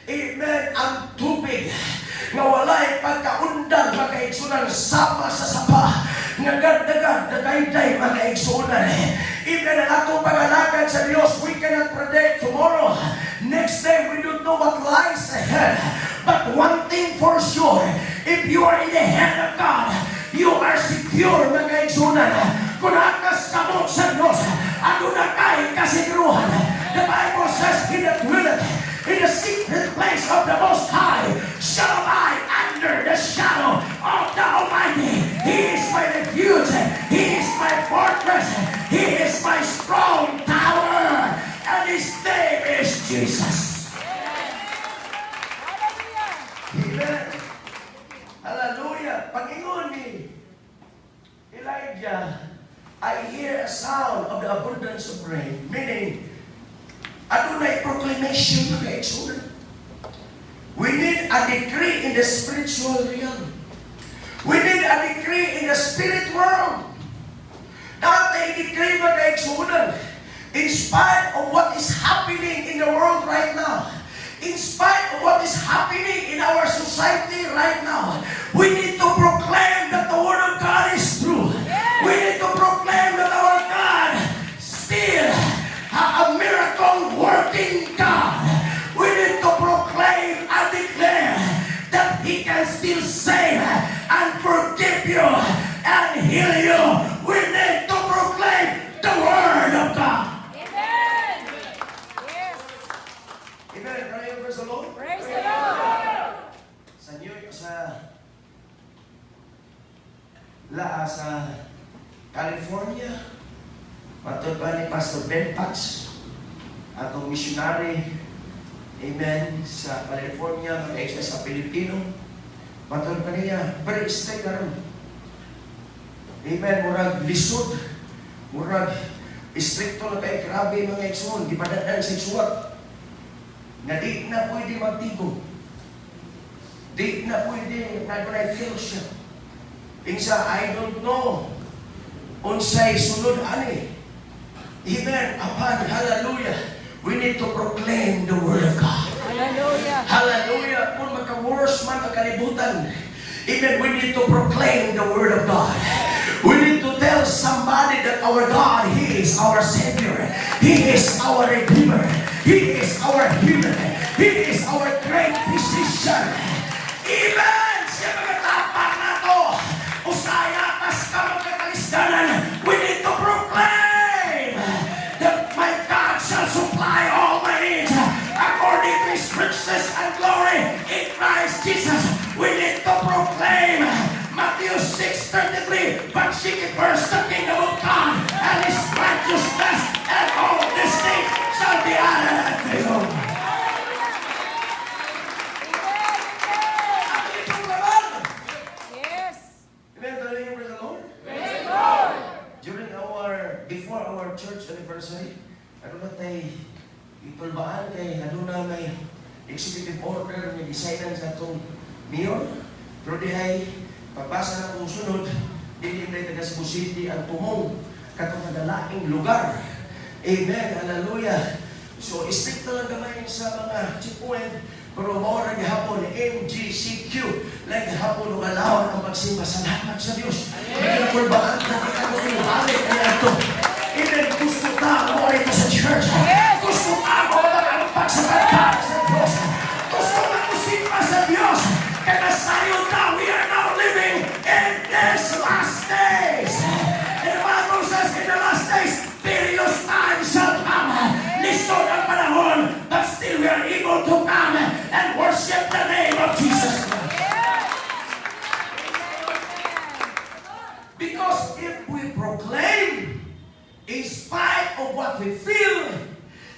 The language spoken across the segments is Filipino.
Amen, ang tubig nga walay pagkaundang mga igsunan sama sa sapa nga gagdagan nagayday mga igsunan. Amen, ang atong pag-alagad sa Diyos, we cannot predict tomorrow. Next day, we don't know what lies ahead. But one thing for sure, if you are in the hand of God, you are secure mga igsunan. Kung akas ka mo sa Diyos, ano na kay kasiguruhan. The Bible says, he that willeth in the secret place of the Most High shall abide under the shadow of the Almighty. He is my refuge. He is my fortress. He is my strong tower. And His name is Jesus. Amen. Hallelujah. Pag-ingon ni Elijah, I hear a sound of the abundance of rain. Meaning, adunay proclamation mga igsunan. We need a decree in the spiritual realm. We need a decree in the spirit world. Dapat i-decree mga igsunan. In spite of what is happening in the world right now, in spite of what is happening in our society right now, we need to proclaim that the Word of God is true. We need to proclaim that our God still a miracle-working God. We need to proclaim and declare that He can still save and forgive you and heal you. We need to proclaim the Word of God. Amen. Yes. Amen. Praise the Lord. Praise the Lord. Sa New York, sa California, matod ba ni Pastor Ben Patch, atong missionary, amen, sa California, mga ex sa Pilipino, matod ba niya, very strict na rin. Amen, murag lisod, murag istrikto na kay grabe mga ex-mon, di padadaan sa isuwat, na di na pwede magtigo, di na pwede na fellowship. Ingsa, I don't know, unsay sunod ani. Amen. Apan, hallelujah. We need to proclaim the Word of God. Hallelujah. Hallelujah. Kung magka-worse man magkalibutan, amen, we need to proclaim the Word of God. We need to tell somebody that our God, He is our Savior. He is our Redeemer. He is our healer. He is our great physician. Amen. Siya magkatapang na to. Usaya, tas ka magkakalisdanan. We need to proclaim that my God shall supply all my needs according to His riches and glory in Christ Jesus. We need to proclaim Matthew 6:33, but seek it first the kingdom of God and His righteousness, and all these things shall be added unto you. Yes. Amen. Praise the Lord. Praise the Lord. Before our church anniversary, ano na tayo ipulbaan kay aduna may executive order nga designan sa itong mayor. Pero di ay pagbasa na kung sunod, hindi na taga Cebu City ang tumong katong nadalaking lugar. Amen. Hallelujah. So, strict na lang gamay sa mga checkpoint, pero maura gihapon MGCQ, like gihapon ng alawan ang magsimba. Salamat sa Diyos. Hindi na pulbaan na ikaw yung balik kaya ito. Amen. Gusto ta mo ito sa church. Gusto ta mo ang pagsapagkat sa Diyos. Gusto ta mo simba sa Diyos. Kaya sayo na, we are now living in these last days. And the Bible says in the last days, perilous times shall come. Lisod ang panahon, but still we are able to come and worship the name of Jesus. Because if we proclaim, in spite of what we feel,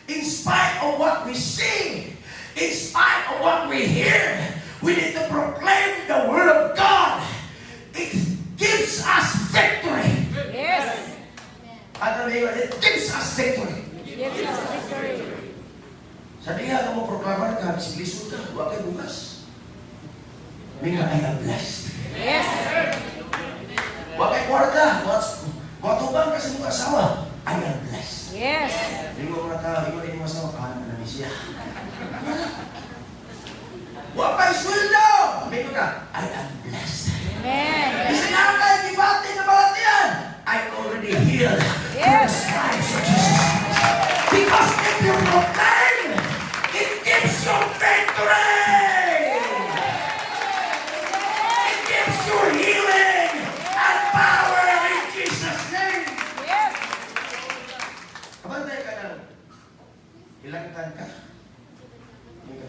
in spite of what we see, in spite of what we hear, we need to proclaim the Word of God. It gives us victory. Yes. It gives us victory. Gives us victory. Sa diha ka mo proklamar ka, siglisod ka, huwag kay bukas. Minga I am blessed. Yes. Huwag kay kwarta, huwag tubang kasi mong asawa. I am blessed. Yes. Hindi mo mga tao, hindi mo asawa, kahan na ni siya.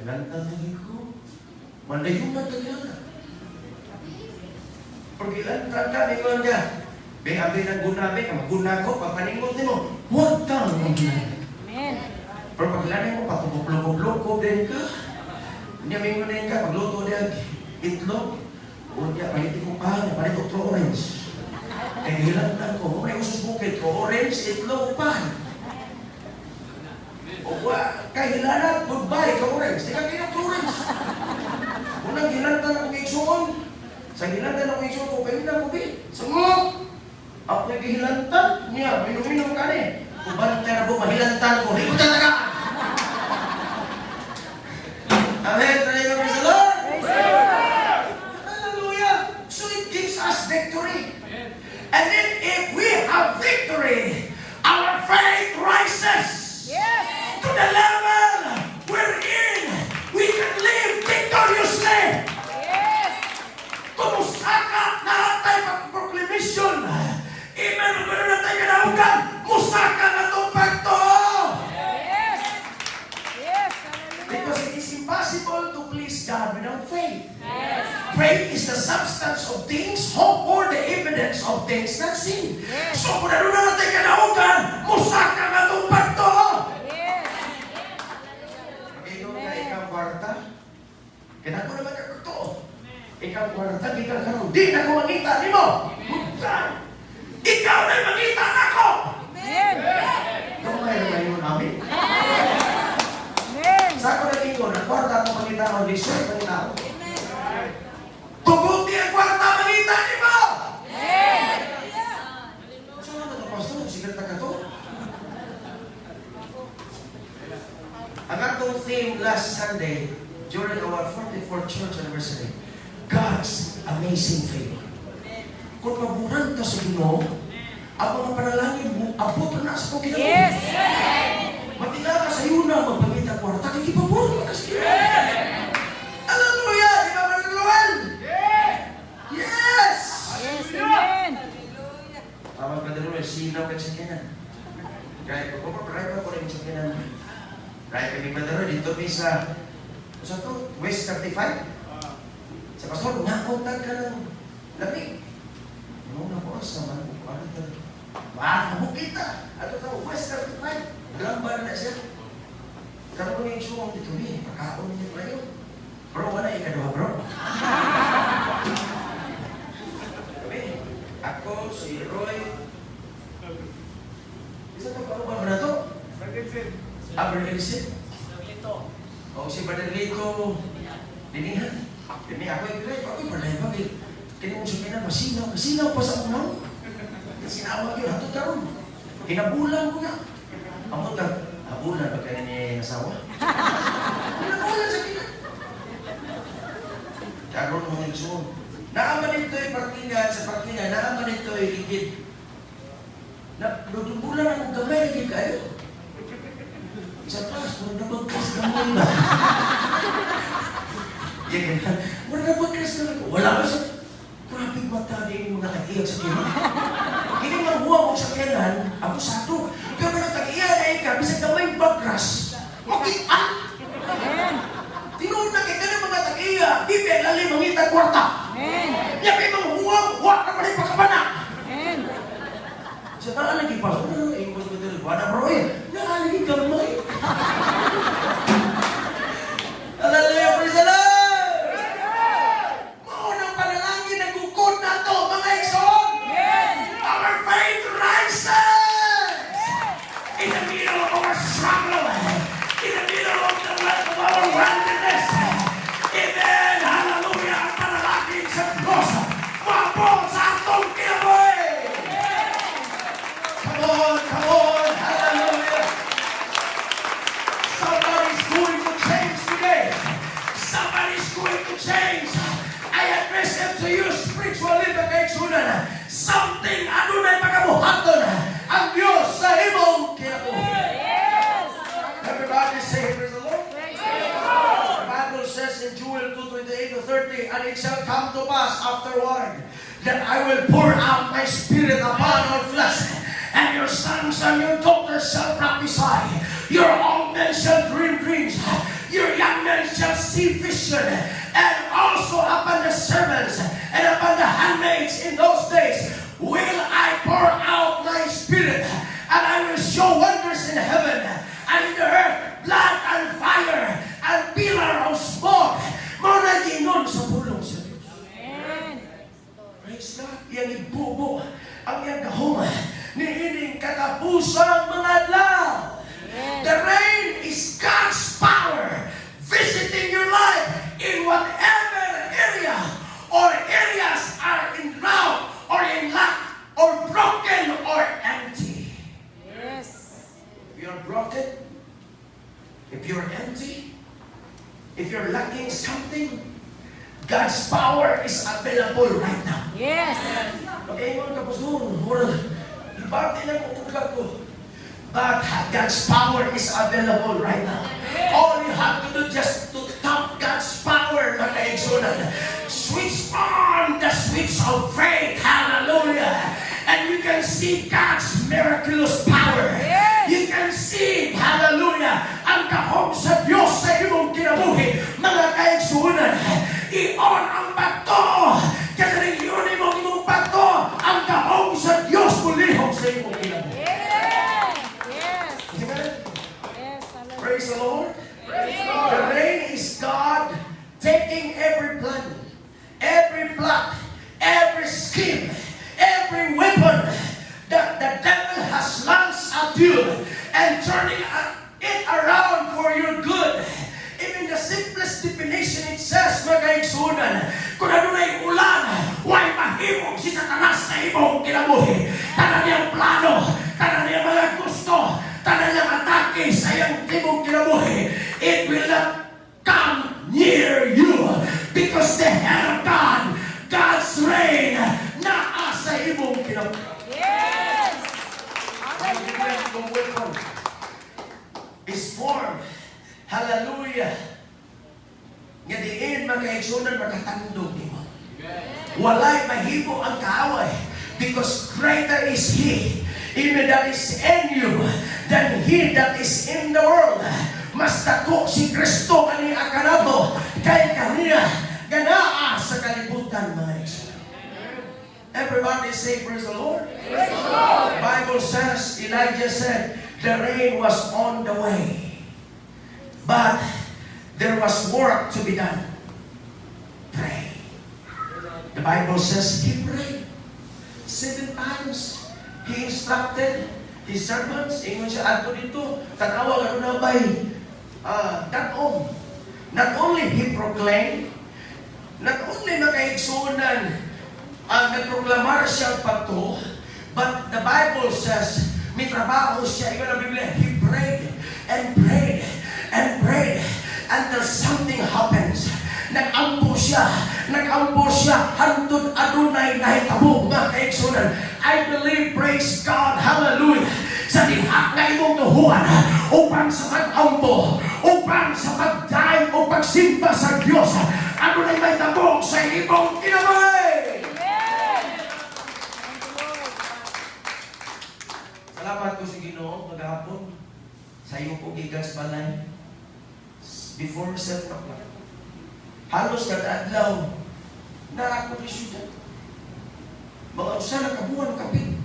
Lantang lagi ko. Mandayunan kagana. Pergilantang ka, di ko niya. Be, abi ng guna, be, maguna ko, papaningot mo. Huwag kang magina. Amen. Pero pagkilanin mo, patubuklog-blog din ka. Hindi may din ka, magluto din itlog. O niya, palitin ko pa, palit ko orange. Eh, hilantang ko, may ususbukit ko, orange, itlog, pan. O ba, kahilanat, goodbye, ka orange. Di ka kinap orange. Unang hilantang akong iksuon. Sa hilantang akong iksuon ko, kayo na ko, be. Sumok! Ako yung hihilantang niya, minum-minum ka ni. Kung ba nang tera ko, mahilantang ko, hindi ko tatagaan. Amen. Praise the Lord. Praise the Lord. Hallelujah. So it gives us victory. And then if we have victory, our faith rises Yes. to the level we're in. We can live victoriously. Yes. Kumusta ka na tayo pag-proclamation? Amen. Magano na tayo kanahugan. Musaka na itong pagto. Yes. Yes. Because Hallelujah. it is impossible to please God without faith. Yes. Faith is the substance of things, hope for the evidence of things not seen. Yes. So kung ano na natin kanahugan, musaka nga itong pagto. Yes. Ikaw na ikaw kwarta. Kinako naman ka to. Ikaw kwarta, di ka karoon. Di na ko makita, di mo. Ikaw na makita na ko. Amen. Kamay na yun namin. Amen. Sa ako na tingko, na kwarta ko makita ko, di siya makita ko. Tubuti ang kwarta makita, di mo. Amen. Saan na ito, Pastor? Sigat na ka to? Ang atong theme last Sunday, during our 44th church anniversary, God's amazing favor. Kung maburan ka sa Ginoo, ang mga panalangin mo, abot na sa pagkinabuhi. Yes. Matila ka sa iyo na magpamita kwarta, kaya ipabor ka sa Ginoo. Hallelujah! Di ba, Brother Noel? Yes! Yes. Amen. Tawag ka Brother Noel, sinaw ka sa kinan. Kaya kung paparay pa ko rin sa kinan. Kaya kami Brother Noel, dito may sa to? West 35? Sa pastor, nakuntag ka ng lamig. Ano na po, sa manukuan ka. Mahal kita. Ato ka, West 35. Lambar na siya. Karoon ko yung suwang dito ni, pagkaon niya pa yun. Bro, wala ikaduha, bro. Kami, ako, si Roy. Isa ka pa ba na to? Bergensin. O si Brother Lito, dinihan. Dini ako yung great. Ako yung balay ba? Kaya mo sabihin na, masinaw pa sa unaw. Sinawag yun, hatod karon. Hinabulan ko na. Amot ka, habulan ba kayo ni asawa? Hinabulan sa kina. Karoon mo yung suon. Naaman ito'y parkingan sa parkingan, naaman ito'y ligid. Dudubulan akong gamay, ligid kayo. Isa pas, muna na magkas gamay ba? Yan, muna na magkas gamay ko. Wala ka sa... Grabe mata din yung mga nag-iyak sa kina. Hindi mahuwa mo sa kinan, abusado. Kaya ba nag-iyak na ikaw, bisag na may bagras. Makita! Tinood na kita ng mga tag-iyak, di ba lalim ang itag kwarta. Yan may mga huwa, huwa ka pa rin pakabana. Sa naalagi pa, ikot ko dito, wala bro eh, naalagi gamay. Hallelujah, praise the Lord! Something ano na pagkabuhaton ang Diyos sa imong kinabuhi. Everybody say, praise the Lord. The Bible says in Joel 2:28-30, and it shall come to pass afterward that I will pour out my spirit upon all flesh, and your sons and your daughters shall prophesy. Your old men shall dream dreams. Your young men shall see vision, and also upon the servants and upon the handmaids in those days will I pour out my spirit, and I will show wonders in heaven and in the earth, blood and fire and pillar of smoke. Muna ginon sa pulong sa Diyos. Amen. Praise God. Yang ibubo ang iyang gahuma niining katapusang mga adlaw. Yes. The rain is God's power visiting your life in whatever area or areas are in drought or in lack or broken or empty. Yes. If you're broken, if you're empty, if you're lacking something, God's power is available right now. Yes. Okay, mga kapuson, ibarte na ko. But God's power is available right now. All you have to do just to tap God's power, mga kaigsunan. Switch on the switch of faith. Hallelujah. And you can see God's miraculous power. Yes. You can see, hallelujah, ang kahong sa Diyos sa imong kinabuhi. Mga kaigsunan, i-on ang bato. Kasi yun imong bato, ang kahong sa Diyos mulihong sa imong kinabuhi. Yes. Yes. Amen. Yes. Hallelujah. Praise the Lord. Praise the The Lord. rain is God taking every plan, every plot, every scheme, every weapon that the devil has launched at you and turning it around for your good. Even the simplest definition it says, mga kaigsunan, kung ano na yung ulan, huwag mahimong si Satanas sa imong kinabuhi. Tanan niyang plano, tanan niyang mga gusto, tanan niyang atake sa iyong imong kinabuhi, it will not come near you because the hand of God, God's rain, naa sa imong kinabuhi. Yes. Ang different weapon is formed. Hallelujah. Nga diin makaigsunan makatandog nimo. Walay mahimo ang kaaway because greater is He even that is in you than he that is in the world. Mas dako si Kristo kani akanabo kay kaniya ganaa sa kalibutan mga igsoon. Everybody say praise the Lord. Praise the Lord. Bible says, Elijah said, the rain was on the way. But there was work to be done. Pray. The Bible says he prayed 7 times. He instructed his servants. Ingon siya ato dito. Tanawa ano na ba'y datong. Not only he proclaimed, not only makaigsunan nagproklamar siya pato, but the Bible says may trabaho siya. Ingon ang Biblia, he prayed and prayed and prayed until something happens. Nag-ampo siya hantod adunay nahitabo mga kaigsunan. I believe, praise God, hallelujah, sa diha nga imong tuhuan upang sa pag-ampo, upang sa pagdaig o pagsimba sa Diyos, adunay may tabok sa imong kinabuhi. Salamat ko sa Ginoo maghapon sa iyo po gikan sa balay before 7 o'clock. Halos kada adlaw na ako syudad. Mga usa na kabuan kapit.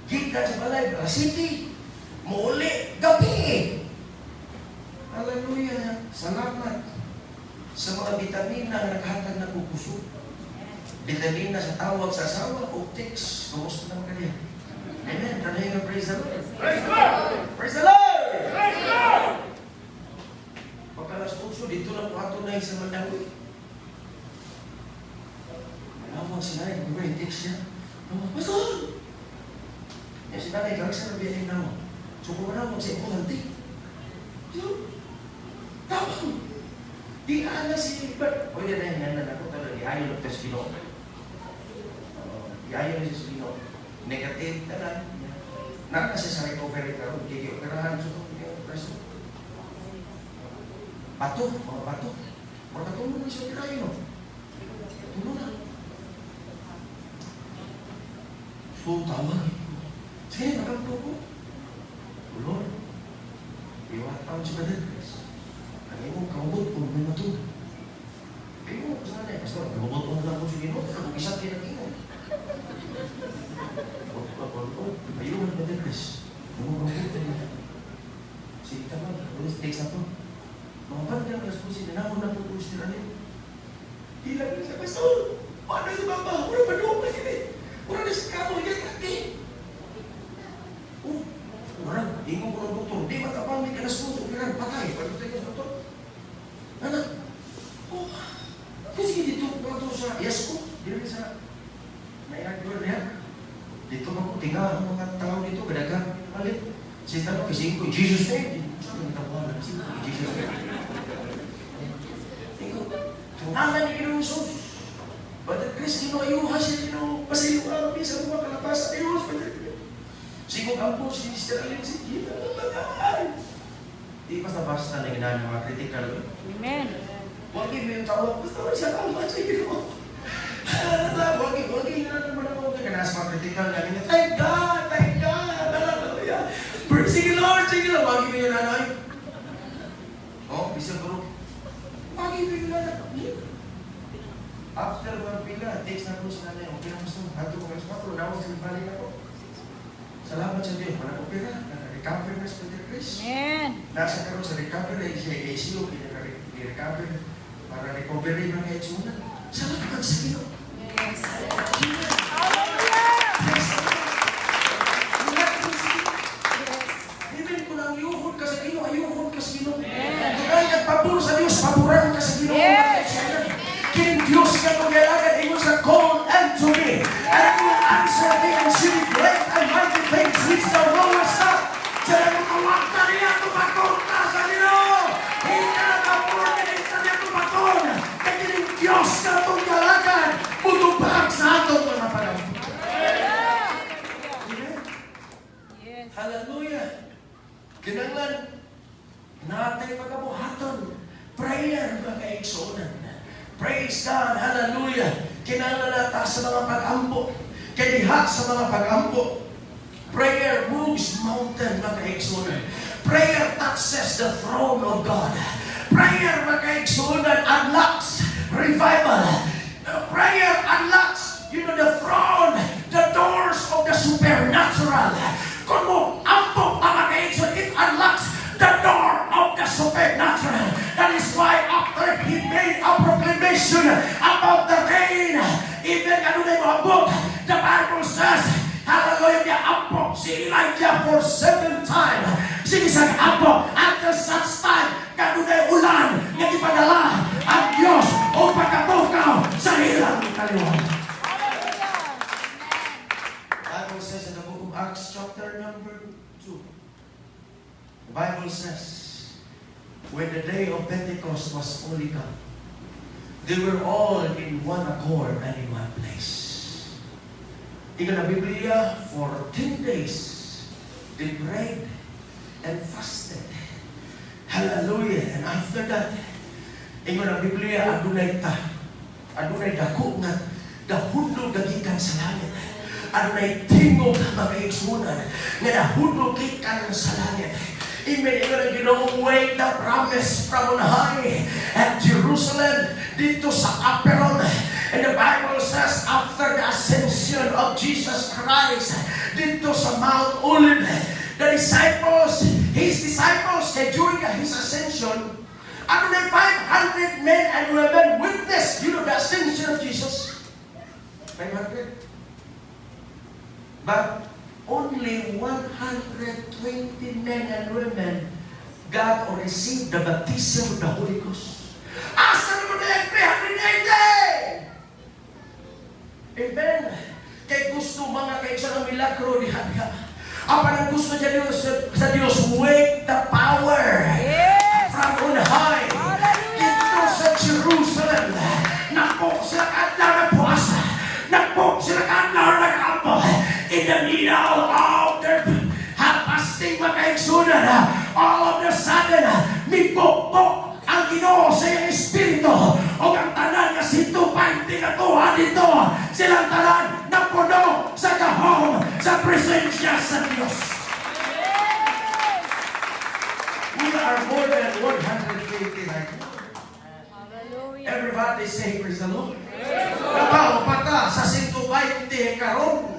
Gikan sa balay, city, muli gabi. Hallelujah. Salamat sa mga bitamina na naghatag na pupuso. Bitamina sa tawag sa asawa o text. Kumusta naman kanya? Amen. Tanay praise the Lord. Praise God! Praise the Lord! Praise God! Pagkalas puso, dito lang po ato na sa Mandawi. Malawag si Nanay, kung may text niya. Pastor! Yan si Nanay, kagak sa nabiyanin na mo. So kung malawag sa imo nanti. Tapang! Di ana si Ibat. Pwede na yung nanan ako talaga. Iayon ng Tespino. Iayon ng Tespino. Negative na lang. Nakasi sa recovery karon, kikiperahan sa preso. Bato, mga bato. Mga tulong na siya kirayo, no? Tulong na. So, tawag. Sige, magampo ko. Lord, iwataw siya ka din, Chris. Ang imong kaubot kung may matulong. isang kinag-ingan. Ayun, Brother Chris. Sige ka ba? Text na to. Mga banda, alas 12, nanamon na po si Ralim. Hilang na siya, Pastor! Paano si Baba? Wala pa doon na sila. Wala na si Kamo, yan kaki. Orang, ingo ko ng doktor, di matapamit ka na suto, kailan patay. Paano tayo ng doktor? Anak, sige dito, bato sa yes ko. Dito sa, naiaktiwan niya. Dito ako, tingnan ang mga tao dito, gadagang malit. Sige tanong, kasi ko, Jesus name. Saan ang tawanan? Jesus name. Tunangan ni Ginoong Isus. Brother Chris, ginuayuha siya, pasayong araw, sa mga kalabas, ayos, Brother Chris. Sigong ampo, si Mr. Alin, si Gina, di basta-basta na ginaan ng mga critical. Amen. Huwag mo yung tawag, basta mo siya tawag sa Ginoo. Huwag mo naman ako, kaya nasa mga critical na niya, thank God, hallelujah. Sige Lord, huwag mo yung nanay. Bisa bro. Huwag mo yung nanay. After mga pila, text na po sa nanay, okay na gusto, hato ko mas patro, nawag sa balik ako. Salamat sa Diyos, wala ko pira, recover na sa Brother Chris. Amen. Nasa karoon sa recovery, siya ACO, i-recover para recovery ng kaitsunan. Salamat sa Diyos. Yes. Even kung ang yuhod ka sa Ginoo, ayuhod ka sa Ginoo. Kaya nagpapuro sa Diyos, papuran ka sa Ginoo. Kining Diyos ka kung kailangan, ingon sa call unto me. And I will answer thee and see great and mighty things which thou knowest not. Diyan mo kawag na niya tumakot ka sa Ginoo. Hindi ka nagpapurnitin sa niya tumakot. Kaya kining Diyos ka itong kailangan, mutubag sa atong mga panahon. Yes. Hallelujah. Kinanglan natin pagkabuhaton. Prayer mga kaigsunan. Praise God. Hallelujah. Kinanglan natin sa mga pag-ampo. Kadiha sa mga pag-ampo. Prayer moves mountain mga kaigsunan. Prayer touches the throne of God. Prayer mga kaigsunan unlocks revival. Prayer unlocks, the throne, the doors of the supernatural. Kung mo ampo ang mga it unlocks the door of the supernatural. That is why after he made a proclamation about the rain, even kanunay mga book, the Bible says, hallelujah, niya ampo si Elijah for 7 times. Sige sa ampo, at the such time, kanunay ulan, nga ipadala ang Diyos o pagkabukaw sa ilang kaliwan. Bible says in the book of Acts chapter number 2, the Bible says, when the day of Pentecost was fully come, they were all in one accord and in one place. Ika na Biblia, for 10 days, they prayed and fasted. Hallelujah. And after that, ika na Biblia, adunay dako nga, dahudlo gagikan sa langit. Adunay tingog mga igsunan, nga dahudlo gikan sa langit. Amen. Ikaw Ginoo, wait the promise from on high at Jerusalem dito sa Aperon. And the Bible says after the ascension of Jesus Christ dito sa Mount Olive, the disciples, his disciples, during his ascension, ano na 500 men and women witness, the ascension of Jesus. 500. But only 120 men and women got or received the baptism of the Holy Ghost. Asa naman na yung 380? Amen. Kaya gusto mga kaisa ng milagro diha-diha. Apa ang gusto sa Diyos, wait the power from on high. Dito sa Jerusalem, napok sila kadlaw na puasa. Napok sila kadlaw na kampo. In the middle of their fasting makaigsunan, all of the sudden, may pokpok ang Ginoo sa iyang espiritu o ang tanan nga situpay tinatuhan dito. Silang tanan na puno sa kahong sa presensya sa Diyos. We are more than 120 right now. Hallelujah. Everybody say praise the Lord. Nabaw pa ta sa 120 karon.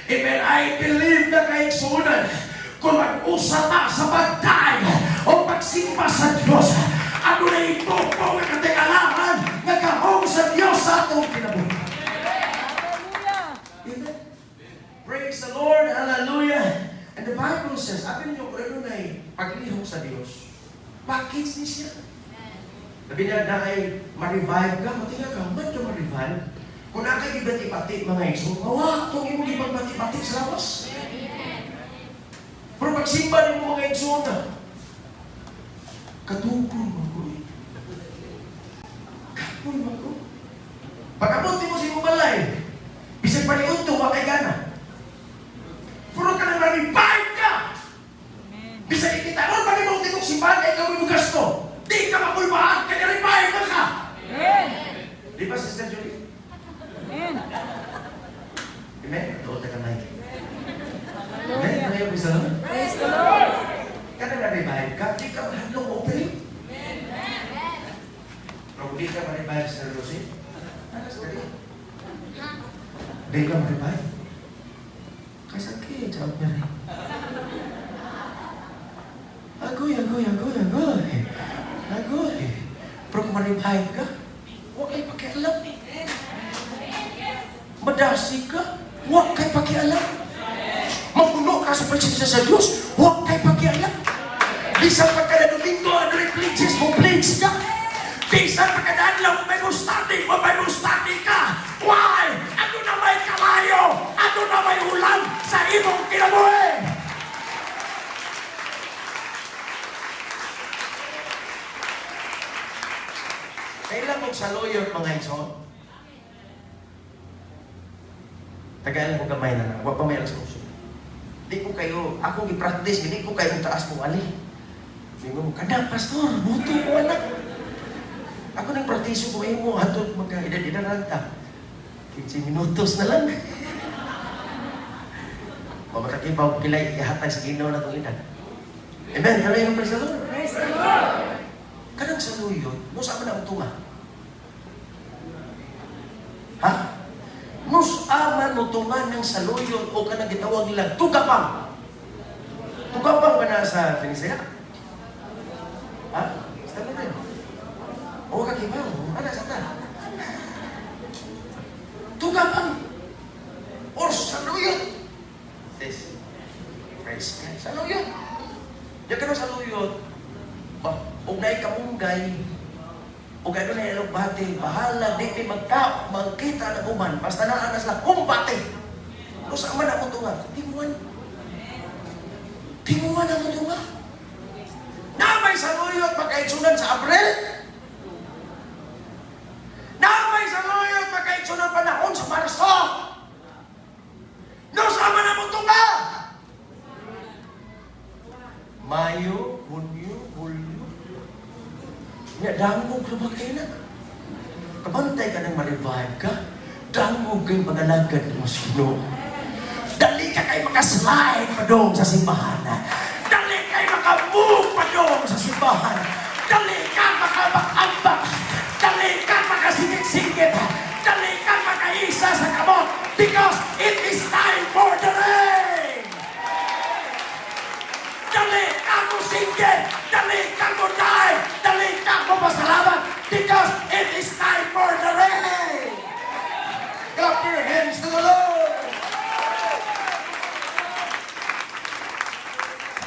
Even I believe na kaigsunan, kung mag-usa ta sa bagay o pagsimba sa Diyos, ano na ipupong na katingalaman na kahong sa Diyos sa atong kinabuhi. Amen. Praise the Lord. Hallelujah. And the Bible says, abin niyo kung ano na paglihong sa Diyos, bakit ni siya? Sabi niya, na ay ma-revive ka, matinga ka, ba't ka ma-revive? Kung nakakibati-pati mga iso, mawa, itong imong ibang-bati-pati sa lawas. Pero magsimba niyo mga iso na, katungkol mo ko eh. Katungkol mo ko. Pagkapunti mo sa imong balay, bisag paliun to, wakay gana. Pero ka na ma-revive ka! Bisag ikitaron, pag-ibang itong simbahan, ay kami mo gasto. Di ka makulbahan, kaya revive ka! Di ba, Sister Julie? Amen. Amen? Doon ka na. Amen? Ayaw ko isa lang. Praise the Lord. Kada na-revive ka, di ka mahalong opening. Pero di ka ma-revive sa Rosie, alas ka rin. Di ka ma-revive. Kasakit, jawab niya rin. Agoy. Pero kung ma-revive ka, huwag kayo pakialam. Madasi ka, huwag kayo pakialam. Mapuno ka sa presensya sa Diyos, huwag kayo pakialam. Bisan pagkada Domingo, ano rin pledges mo, pledge ka. Bisan pagkadaan lang, may gustati ka. Why? Ano na may kalayo? Ano na may ulan sa imong kinabuhi? Kailan mong saluyon mga ison? Tagalan ko kamay na huwag pa may alas puso. Di ko kayo, akong i-practice, hindi ko kayo taas mong ali. Hindi mo, kada, pastor, buto ko anak. Ako nang practice ko kayo mo, hatod magka-edad-edad ta. 15 minutos na lang. Mamatakibaw kilay, ihatay sa ginaw na itong edad. Amen, kaya yung praise the Lord. Praise the Lord. Kanang saluyon, no saan man ang tunga? Ha? No saan man ang tunga ng saluyon o kanang gitawag nila, tugapang. Tugapang ba na sa Finisaya? Ha? Saan na rin? O kakibaw, ano sa ta? Tugapang. Or saluyon. This. Praise God. Saluyon. Diyan ka na saluyon. Kung na'y kamunggay, o gano'n na ilong bati, bahala, di magkita na uman, basta naanas lang, kumbati. Kung saan man ako tunga, timuan ako tunga. Na may saluyot magkaitsunan sa Abril? Na may saluyot magkaitsunan panahon sa Marso? No saan man ako tunga? Mayo, Hunyo, Hulyo. Nga, dangog na ba kayo na? Kabantay ka nang ma-revive ka, dangog kayong pangalagad mo sino. Dali ka kayo makaslide pa doon sa simbahan. Dali kayo makamove pa doon sa simbahan. Dali ka makabakambak. Dali ka makasingit-singit. Dali ka makaisa sa kamot. Because it is time for the rain. Dali ka mo singit. Dali ka mo die. Dali ka mo pasalamat. Because it is time for the rain. Clap your hands to the Lord.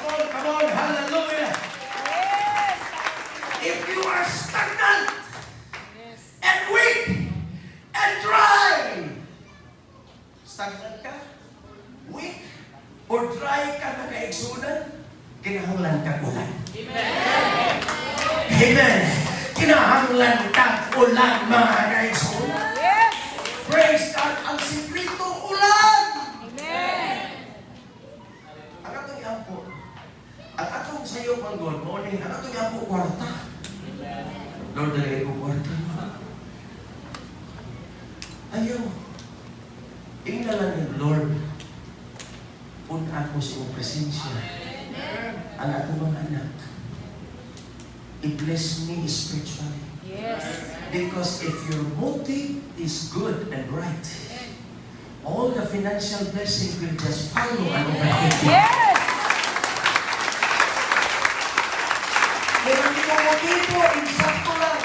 Come on, hallelujah. Yes. If you are stagnant Yes. and weak and dry, stagnant ka, weak, or dry ka na kaigsunan, kinahanglan ka ulan. Amen. Amen. Kinahanglan ka ulan, mga kaigsunan. Yes. Praise God, ang sikrito ulan. Amen. Ang atong iampo, ang atong sayo manggol, morning, ang atong iampo kwarta. Lord, dalagay ko kwarta. Ayaw. Ingnalan ni Lord, pun ako sa iyong presensya. Ang atong mga anak, i-bless me spiritually. Yes. Because if your motive is good and right, all the financial blessings will just follow and overtake you. Yes. Kaya ang iyong motibo, insakto lang.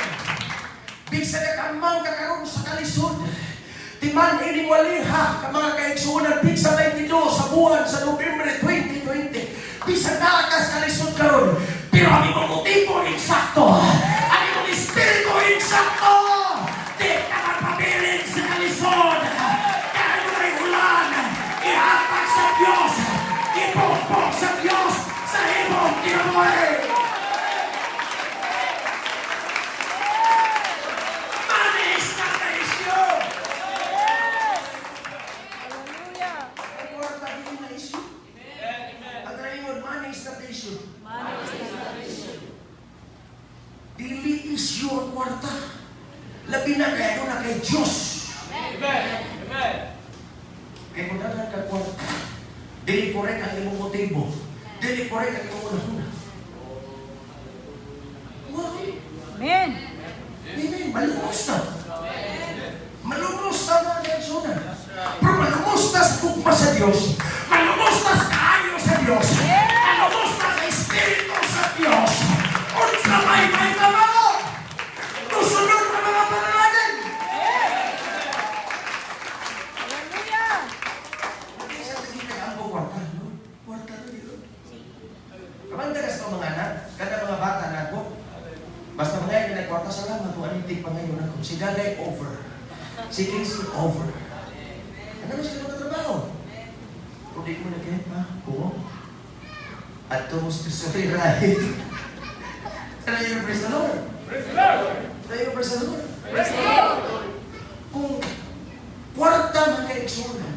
Bisa ka kamang kakaroon sa kalisod. Timan ining waliha ka mga kaigsuunan pizza 22 sa buwan sa Nobyembre 2020. Bisa na ka sa kalisod karon. Pero ang iyong motibo, insakto. Ang iyong espiritu, insakto. Di ka magpabiling sa kalisod. Kaya mo ay ulan. Ihatag sa Diyos. Ipokpok sa Diyos sa imong kinabuhi. Money is not the issue. Hallelujah. Ang kwarta hindi na issue. Ang traingon, money is not the issue. Money is not the issue. Dili issue ang kwarta. Labi na kaya na kay Diyos. Kaya kung dagan ka kwarta, dili korek ang imong motibo. Dili korek ang imong unahuna. Why? Amen. Amen. Malumos na. Malumos na mga kaigsuunan. Pero malumos na sa tugma sa Diyos. Malumos na sa kaayo sa Diyos. Malumos na sa Espiritu sa Diyos. Unsa may tama. Musunod na mga panalangin. Hallelujah. Hindi siya nagkita ang kwarta. Kwarta na dito. Kamandagas ko mga anak, kada mga bata na ako, basta mga yan nagkwarta sa laman, kung anitig pa ngayon ako. Si Gagay over. Si Casey over. Ano na sila magtatrabaho? Kung di ko na kayo pa, kung at tumos sorry, right? Ano yung praise the Lord? Ano yung praise the Lord? Kung kwarta mga kaigsuunan,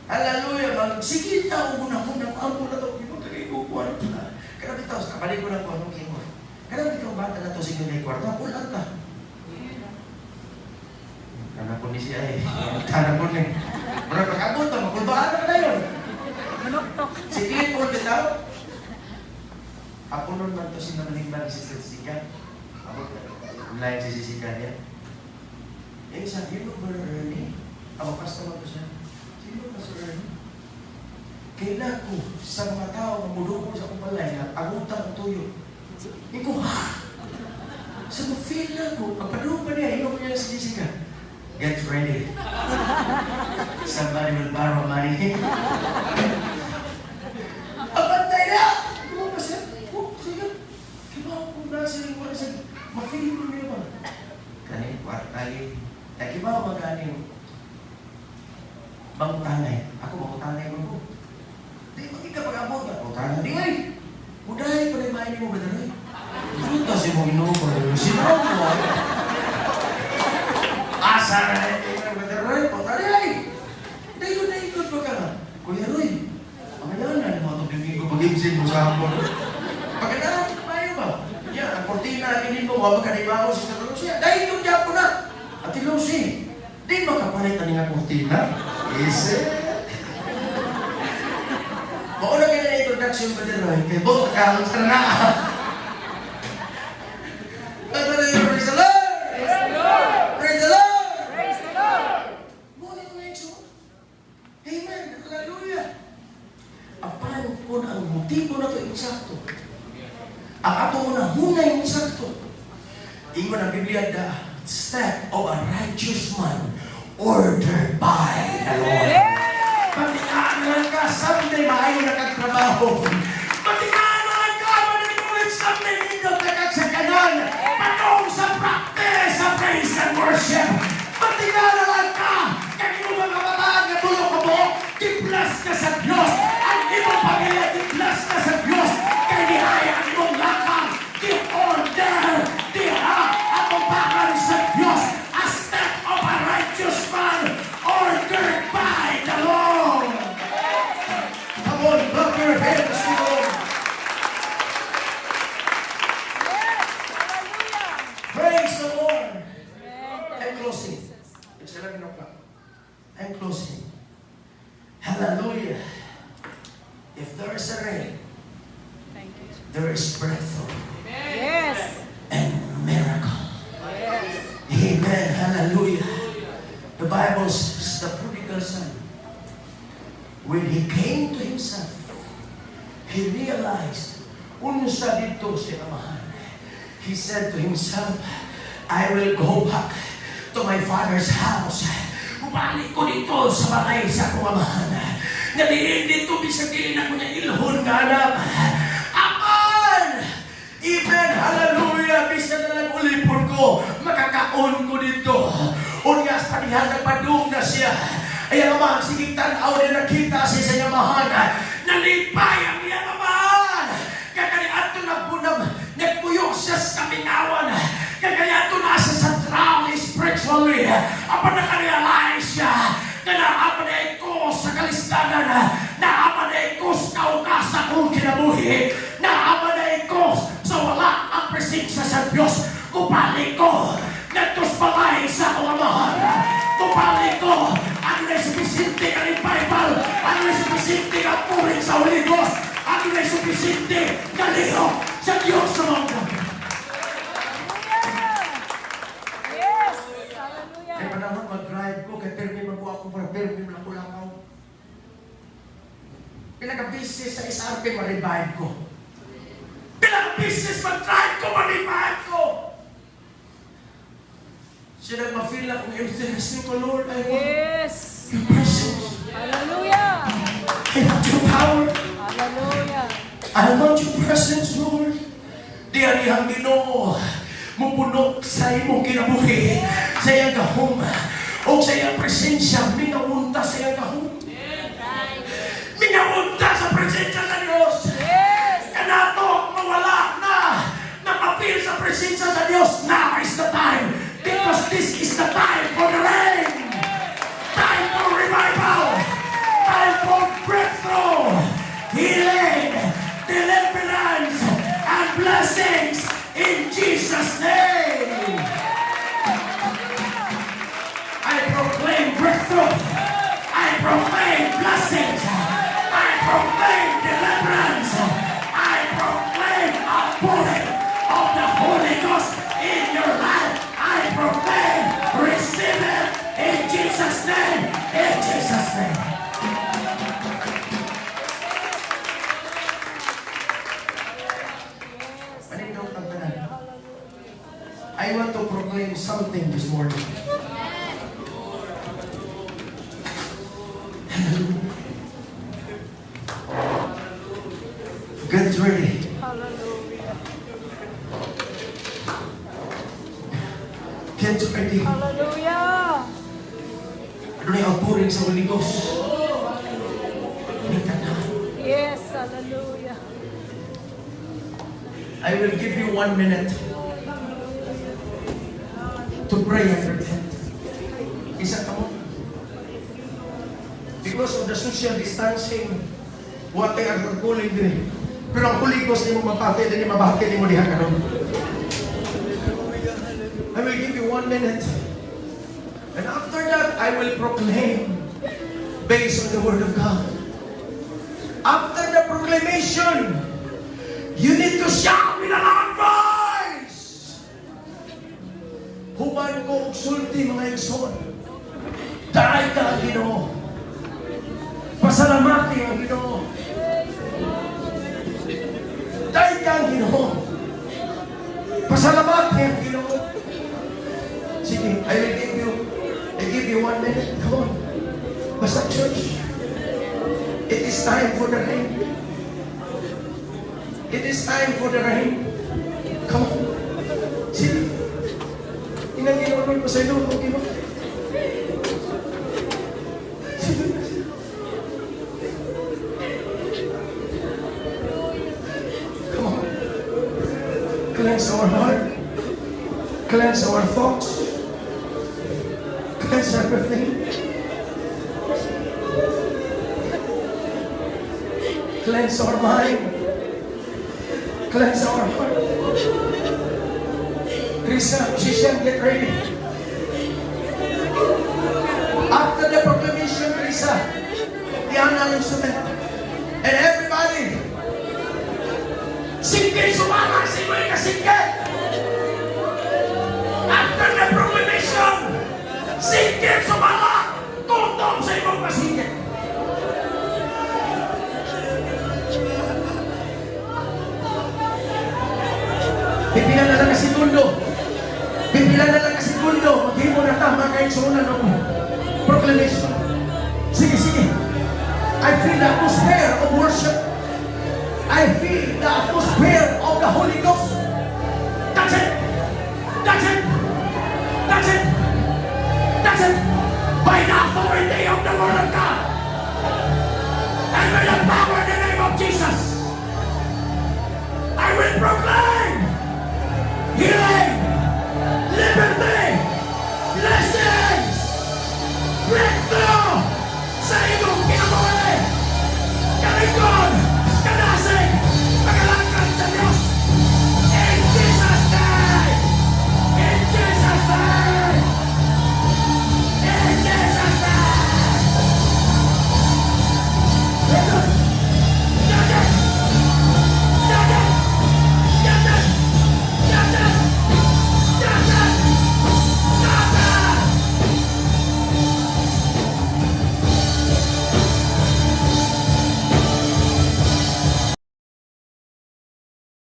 hallelujah, magsigil tao muna-muna, ang muna ito, hindi mo tagay ko kwarta. Karami tao, kapalik ko na kung anong kingo. Karami ikaw bata na ito, sige na yung kwarta, kulang ka. Kanak ko ni siya eh. Kanak ko ni. Pero pagkabot ito, magkulbaan na yun. Manuktok. Sige, kung bitaw. Ako nun man ito sinamalimban si Jessica. Ako, lain si Jessica niya. Eh, sabi mo, Brother Ernie? Ako, customer ko siya. Sino ba si Ernie? Kailan ko sa mga tao na mudukong sa kumpalay na agutan ang tuyo. Iko, ha? Sa ma-feel na ko, pagpadulong pa niya, ino ko niya si Jessica. Get ready. Somebody will borrow money. Abantay na! Lumabas yan. Oh, sige. Kibaw kung nasa yung mga sa... Ma-feel ko niyo ba? Kani, kwartay. Kibaw magaling. Bangutanay. Ako, bangutanay mo ko. Di, magkikapag-abot na. Bangutanay. Di, ay! Mudahay pa na yung mainin mo, Brother Roy. Ano kasi mo inuwa, Brother Roy? Sinaw mo. Asa na yung Brother Roy? Bangutanay, ay! Daikot pa ka nga. Kuya Roy, pangalanan mo itong domingo pag-ibsin mo sa hapon. Pagkadaan, tayo ba? Yan, ang kortina, ginin mo, wabag ka na ibago si Santa Lucia. Dahil yung diyan ko na. Ate Lucy, di makapalit na nga kortina? Ise. Mauna ka na introduction ba din, Roy? Kaya buto ka, sa na. Praise the Lord! Praise the Lord. Praise the Lord! Praise the Lord. Morning, Rachel. Amen. Hallelujah. Apan ko na ang motibo na ito insakto. Ang ato mo na hunay insakto. Ingon ang Biblia, the step of a righteous man ordered by the Lord. Patingaan na lang ka, someday maayo na kagtrabaho. Patingaan na lang ka, maninulit someday nindot na kagsaganan. Patong sa practice, sa praise and worship. Patingaan na lang ka, kaya mo mga kabataan na tulong ka mo, di-bless ka sa Diyos. Ang ibang pamilya, di-bless ka sa Diyos. Kaya nihaya ang ibang lakang, di-order, di-apapakan sa Diyos. A step of a righteous man ordered by the Lord. Come on, clap your hands to the Lord. Yes. Hallelujah. Praise the Lord. Amen. I'm closing. It's 11 o'clock. I'm closing. Hallelujah. If there is a rain, Thank you. there is breakthrough Yes. and miracle. Yes. Bible says the prodigal son, when he came to himself, he realized, unsa dito si amahan. He said to himself, I will go back to my father's house. Bumalik ko dito sa balay sa akong amahan. Naliin dito, bisag dili na ko niya ilhon nga anak. Aman! Even, hallelujah, bisag na lang ulipon ko, makakaon ko dito. Unyas, panihan, nagpadung na siya. Ay, ang amahan, sige tanaw na nakita siya sa yamahan. Nalipay ang iyang amahan. Kagaya ito nagbunam, nagpuyok siya sa kamingawan. Kagaya ito nasa sa drown spiritually. Apa nakarealize siya na naapanay ko sa kalistanan, naapanay ko sa kaukasa kong kinabuhi, naapanay ko sa wala ang presensya sa Diyos. Kupalik ko, nagtos balay sa akong amahan. Kupalik ko, ano na supisinte ka rin Bible, ano na supisinte ka puring sa Holy Ghost, ano na supisinte ka liho sa Diyos sa mga gamit. Yes. Hallelujah. Kaya panahon mag-drive ko, kaya permi magkuha ko para permi malakulaw. Pinaka-business sa SRP, ma-revive ko. Pinaka-business mag-drive ko, ma-revive ko. Siya nag-ma-feel akong emptiness ko, Lord. I want Yes. your presence. Hallelujah. I want your power. Hallelujah. I want your presence, Lord. Diyan Ginoo, mupunok sa imong kinabuhi, sa iyang gahom, o sa iyang presensya, minaunta sa iyang gahom. Minaunta sa presensya sa Diyos. Yes. Kanato, mawala na, nakapil sa presensya sa Diyos. Now is the time. Because this is the time for the rain. Time for revival. Time for breakthrough. Healing, deliverance, and blessings in Jesus' name. I proclaim breakthrough. I proclaim blessings. I proclaim deliverance. I proclaim outpouring of the Holy Ghost in your life. I proclaim, receive it in Jesus' name. In Jesus' name. Maninaw kang tanan. I want to proclaim something this morning. Get ready. Hallelujah. Get ready. Hallelujah. Ano na yung outpouring sa Holy Ghost? Minta na. Yes. Hallelujah. I will give you 1 minute to pray and repent. Isa ka mo. Because of the social distancing, what they are calling din. Pero ang Holy Ghost ni mo mapatid, ni mabahati ni mo diha karon. I will give you 1 minute. And after that, I will proclaim based on the Word of God. After the proclamation, you need to shout with a loud voice. Human ko og sulti mga igsoon. Daray ka, Ginoo. Pasalamati ang Ginoo. Daray ka, Ginoo. Pasalamati ang Ginoo. Sige, I give you 1 minute. Come on. Basta church. It is time for the rain. It is time for the rain. Come on. Sige. Inang ginunod mo sa ilo. Sige. Come on. Cleanse our heart. Cleanse our thoughts. Cleanse everything. Cleanse our mind. Cleanse our heart. Krishna, musician, get ready. After the proclamation, Krishna, the honor instrument, and everybody, singin sumama, singin ka singin. After the proclamation, singin sumama. segundo, maghimo na tama kay sunan ng proclamation. Sige, sige. I feel the atmosphere of worship. I feel the atmosphere of the Holy Ghost.